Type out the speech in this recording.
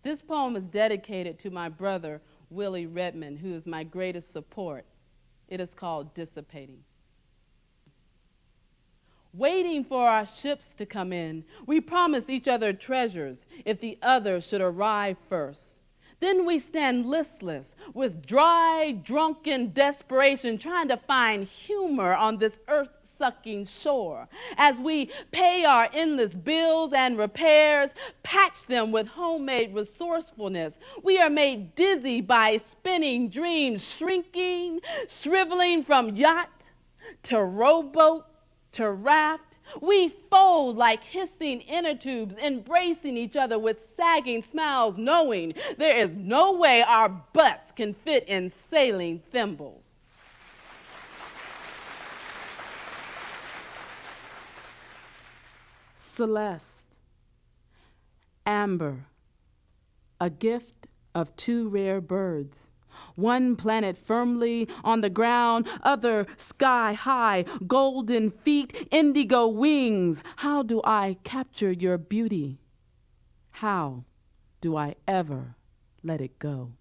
This poem is dedicated to my brother, Willie Redmond, who is my greatest support. It is called Dissipating. Waiting for our ships to come in, we promise each other treasures if the other should arrive first. Then we stand listless with dry, drunken desperation, trying to find humor on this earth-sucking shore. As we pay our endless bills and repairs, patch them with homemade resourcefulness, we are made dizzy by spinning dreams, shrinking, shriveling from yacht to rowboat to raft. We fold like hissing inner tubes, embracing each other with sagging smiles, knowing there is no way our butts can fit in sailing thimbles. Celeste, Amber, a gift of two rare birds. One planet firmly on the ground, other sky high, golden feet, indigo wings. How do I capture your beauty? How do I ever let it go?